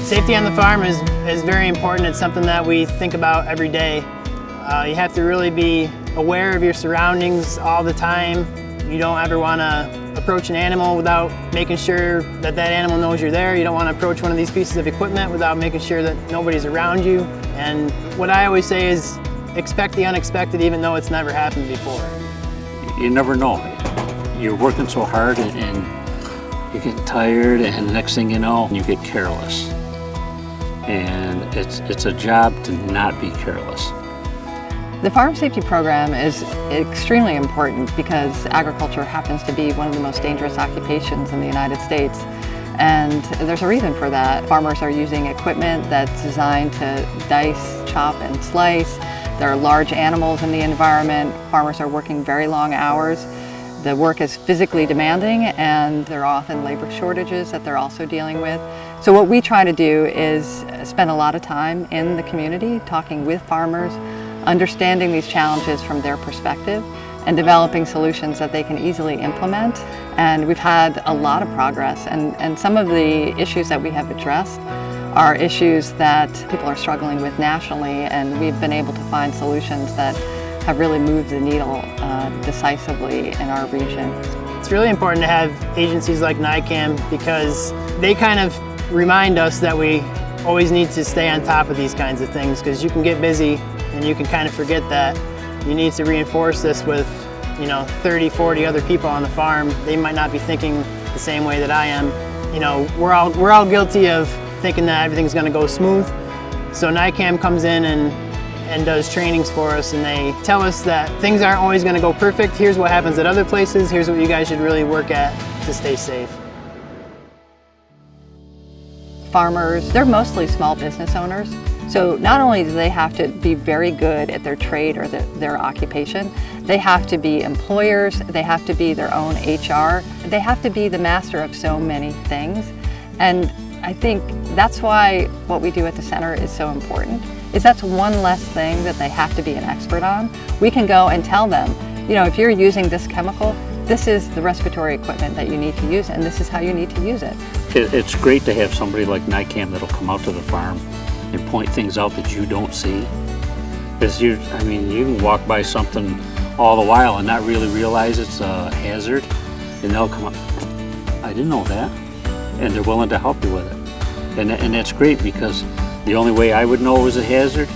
Safety on the farm is very important. It's something that we think about every day. You have to really be aware of your surroundings all the time. You don't ever want to approach an animal without making sure that that animal knows you're there. You don't want to approach one of these pieces of equipment without making sure that nobody's around you. And what I always say is expect the unexpected even though it's never happened before. You never know. You're working so hard and you get tired, and the next thing you know, you get careless. And it's a job to not be careless. The farm safety program is extremely important because agriculture happens to be one of the most dangerous occupations in the United States. And there's a reason for that. Farmers are using equipment that's designed to dice, chop, and slice. There are large animals in the environment. Farmers are working very long hours. The work is physically demanding, and there are often labor shortages that they're also dealing with. So what we try to do is spend a lot of time in the community talking with farmers, understanding these challenges from their perspective, and developing solutions that they can easily implement. And we've had a lot of progress, and some of the issues that we have addressed are issues that people are struggling with nationally, and we've been able to find solutions that have really moved the needle decisively in our region. It's really important to have agencies like NYCAMH because they kind of remind us that we always need to stay on top of these kinds of things, because you can get busy and you can kind of forget that you need to reinforce this with 30, 40 other people on the farm. They might not be thinking the same way that I am. We're all guilty of thinking that everything's going to go smooth. So NYCAMH comes in and does trainings for us, and they tell us that things aren't always going to go perfect. Here's what happens at other places. Here's what you guys should really work at to stay safe. Farmers, they're mostly small business owners. So not only do they have to be very good at their trade or their occupation, they have to be employers, they have to be their own HR, they have to be the master of so many things. And I think that's why what we do at the center is so important, is that's one less thing that they have to be an expert on. We can go and tell them, if you're using this chemical, this is the respiratory equipment that you need to use, and this is how you need to use it. It's great to have somebody like NYCAMH that'll come out to the farm and point things out that you don't see. Because you can walk by something all the while and not really realize it's a hazard, and they'll come up, I didn't know that, and they're willing to help you with it. And that's great, because the only way I would know it was a hazard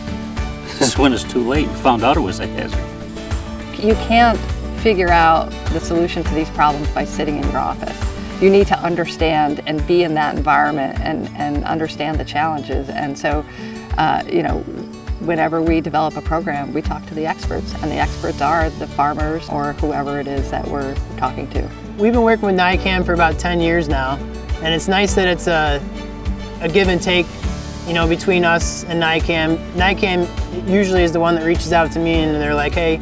is when it's too late and found out it was a hazard. You can't figure out the solution to these problems by sitting in your office. You need to understand and be in that environment and understand the challenges. And so, whenever we develop a program, we talk to the experts, and the experts are the farmers or whoever it is that we're talking to. We've been working with NYCAMH for about 10 years now, and it's nice that it's a give and take, between us and NYCAMH. NYCAMH usually is the one that reaches out to me, and they're like, hey,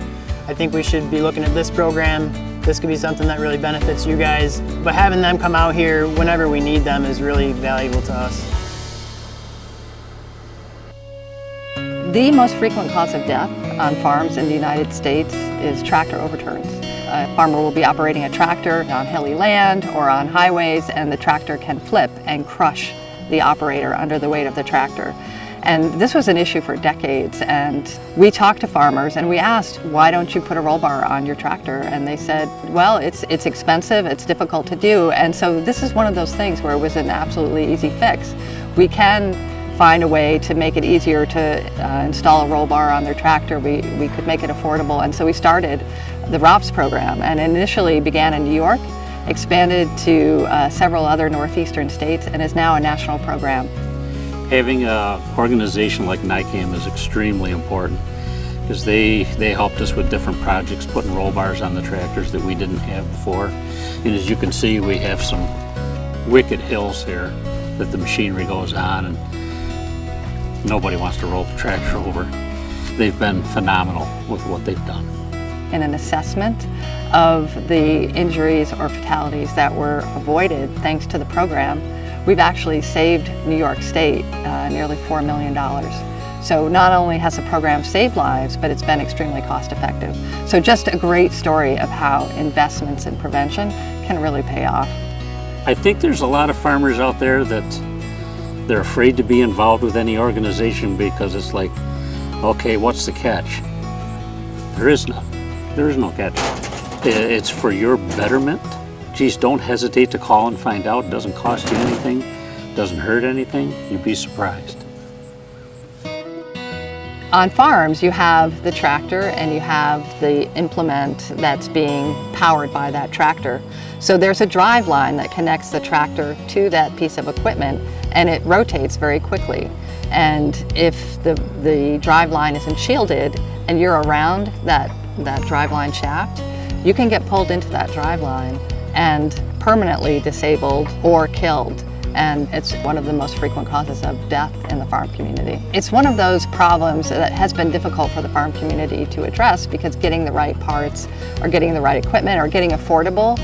I think we should be looking at this program. This could be something that really benefits you guys. But having them come out here whenever we need them is really valuable to us. The most frequent cause of death on farms in the United States is tractor overturns. A farmer will be operating a tractor on hilly land or on highways, and the tractor can flip and crush the operator under the weight of the tractor. And this was an issue for decades, and we talked to farmers and we asked, why don't you put a roll bar on your tractor? And they said, well, it's expensive, it's difficult to do. And so this is one of those things where it was an absolutely easy fix. We can find a way to make it easier to install a roll bar on their tractor. We could make it affordable, and so we started the ROPS program, and initially began in New York, expanded to several other northeastern states, and is now a national program. Having an organization like NYCAMH is extremely important, because they helped us with different projects, putting roll bars on the tractors that we didn't have before. And as you can see, we have some wicked hills here that the machinery goes on, and nobody wants to roll the tractor over. They've been phenomenal with what they've done. In an assessment of the injuries or fatalities that were avoided thanks to the program, we've actually saved New York State nearly $4 million. So not only has the program saved lives, but it's been extremely cost effective. So just a great story of how investments in prevention can really pay off. I think there's a lot of farmers out there that they're afraid to be involved with any organization because it's like, okay, what's the catch? There is none. There is no catch. It's for your betterment. Geez, don't hesitate to call and find out. It doesn't cost you anything, doesn't hurt anything. You'd be surprised. On farms, you have the tractor and you have the implement that's being powered by that tractor. So there's a drive line that connects the tractor to that piece of equipment, and it rotates very quickly. And if the drive line isn't shielded and you're around that drive line shaft, you can get pulled into that drive line and permanently disabled or killed. And it's one of the most frequent causes of death in the farm community. It's one of those problems that has been difficult for the farm community to address because getting the right parts or getting the right equipment or getting affordable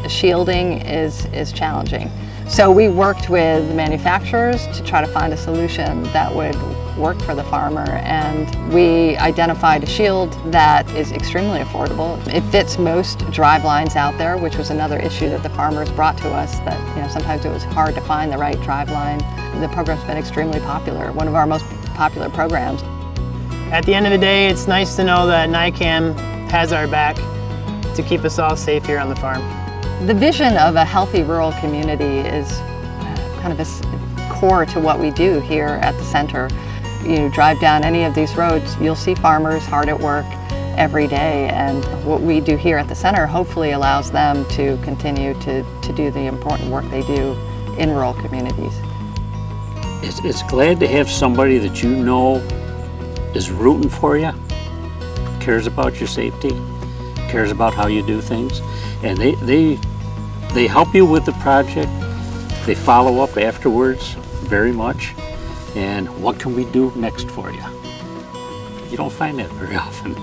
shielding is challenging. So we worked with manufacturers to try to find a solution that would work for the farmer, and we identified a shield that is extremely affordable. It fits most drive lines out there, which was another issue that the farmers brought to us, that sometimes it was hard to find the right drive line. The program's been extremely popular, one of our most popular programs. At the end of the day, it's nice to know that NYCAMH has our back to keep us all safe here on the farm. The vision of a healthy rural community is kind of a core to what we do here at the center. You drive down any of these roads, you'll see farmers hard at work every day, and what we do here at the center hopefully allows them to continue to do the important work they do in rural communities. It's glad to have somebody that you know is rooting for you, cares about your safety, cares about how you do things, and they help you with the project. They follow up afterwards very much. And what can we do next for you? You don't find that very often.